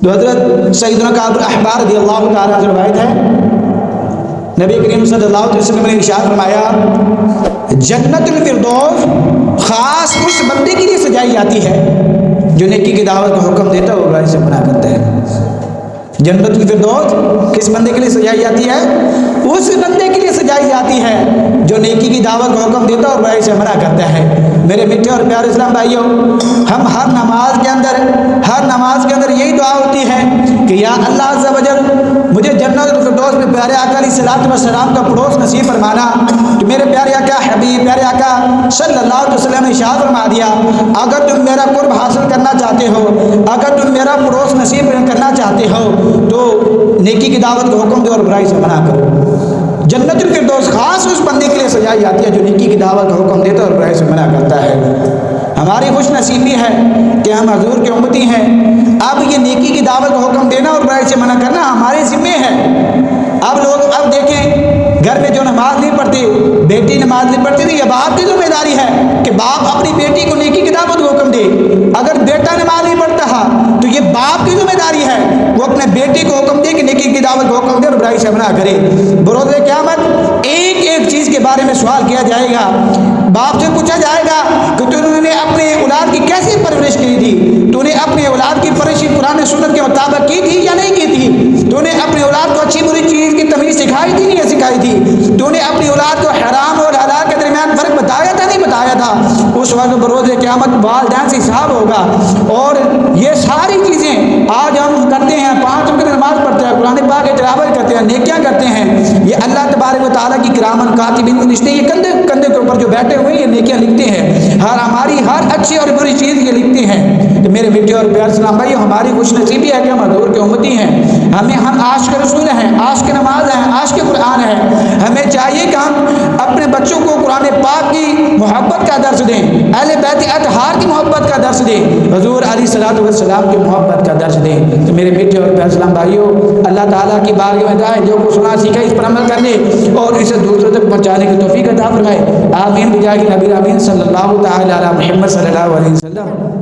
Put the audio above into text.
تو حضرت سیدنا کعب الاحبار رضی اللہ تعالیٰ عنہ روایت ہے، نبی کریم صلی اللہ علیہ وسلم نے ارشاد فرمایا جنت الفردوس خاص اس بندے کے لیے سجائی جاتی ہے جو نیکی کی دعوت کا حکم دیتا ہے اور برائی سے منع کرتا ہے۔ جنت الفردوس کس بندے کے لیے سجائی جاتی ہے؟ اس بندے کے لیے سجائی جاتی ہے جو نیکی کی دعوت کا حکم دیتا ہے اور برائی سے منع کرتا ہے۔ میرے میٹھے اور پیارے اسلام بھائیوں، ہم ہر نماز کے اندر یہی دعا ہوتی ہے کہ یا اللہ عز و جل مجھے جنت الفردوس میں پیارے آقا علیہ الصلوۃ والسلام کا پڑوس نصیب فرمانا۔ کہ میرے پیارے آقا حبیب پیارے آقا صلی اللہ علیہ وسلم نے ارشاد فرما دیا اگر تم میرا قرب حاصل کرنا چاہتے ہو، اگر تم میرا پڑوس نصیب کرنا چاہتے ہو تو نیکی کی دعوت کا حکم دو اور برائی سے منع کرو۔ جنت الفردوس خاص اس بندے کے لیے سجائی جاتی ہے جو نیکی کی دعوت کا حکم دیتا ہے اور برائی سے منع کرتا ہے۔ ہماری خوش نصیبی ہے کہ ہم حضور کے امتی ہیں۔ اب یہ نیکی کی دعوت کا حکم دینا اور برائی سے منع کرنا ہمارے ذمے ہے۔ اب دیکھیں گھر میں جو نماز نہیں پڑھتی، بیٹی نماز نہیں پڑھتی، تو یہ باپ کی ذمہ داری ہے کہ باپ اپنی بیٹی کو نیکی کی دعوت کا حکم دے۔ اگر بیٹا نماز نہیں پڑھتا تو یہ باپ کی ذمہ داری ہے وہ اپنے بیٹی کو حکم دے کہ نیکی کی دعوت کا حکم دے اور برائی سے منع کرے۔ بروز قیامت ایک چیز کے بارے میں سوال کیا جائے گا، باپ سے پوچھا جائے گا کہ تو نے اپنے اولاد کی کیسی پرورش کی تھی، تو نے اپنے اولاد کی پرورش قرآن سنت کے مطابق کی تھی یا نہیں کی تھی، تو نے اپنے اولاد کو اچھی بری چیز کی تمیز سکھائی تھی نہیں سکھائی تھی، تو نے اپنی اولاد کو حرام اور حلال کے درمیان فرق بتایا تھا نہیں بتایا تھا۔ اس وقت بروز قیامت والدین سے حساب ہوگا۔ اور یہ ساری چیزیں آج ہم کرتے ہیں، 5 وقت نماز پڑھتے ہیں، قرآن پاک کی تلاوت کرتے ہیں، نیکیاں کرتے ہیں، یہ اللہ تبارک و تعالیٰ کی کرامن کاتبین فرشتے یہ کندھے کے اوپر جو بیٹھے ہوئے یہ نیکیاں لکھتے ہیں، ہماری ہر اچھی اور بری چیز یہ لکھتے ہیں۔ تو میرے بیٹے اور پیارے اسلام بھائی، ہماری خوش نصیبی ہے کہ ہم حضور کے امتی ہیں، ہم عاشق رسول ہیں، عاشق نماز ہیں، عاشق قرآن ہیں۔ ہمیں چاہیے کہ ہم اپنے بچوں کو قرآن پاک کی محبت کا درس دیں، اہل بیت اطہار کی محبت کا درس دیں، حضور علیہ الصلوۃ والسلام کی محبت کا درس دیں۔ تو میرے بیٹے اور پیارے اسلام بھائیوں، اللہ تعالیٰ کی بارگاہ میں دعائیں جو کو سنا سیکھا اس پر عمل کرنے اور اسے دوسروں تک پہنچانے کی توفیق عطا فرمائے۔ آمین بجاہ نبی امین صلی اللہ تعالی علی محمد صلی اللہ علیہ وسلم۔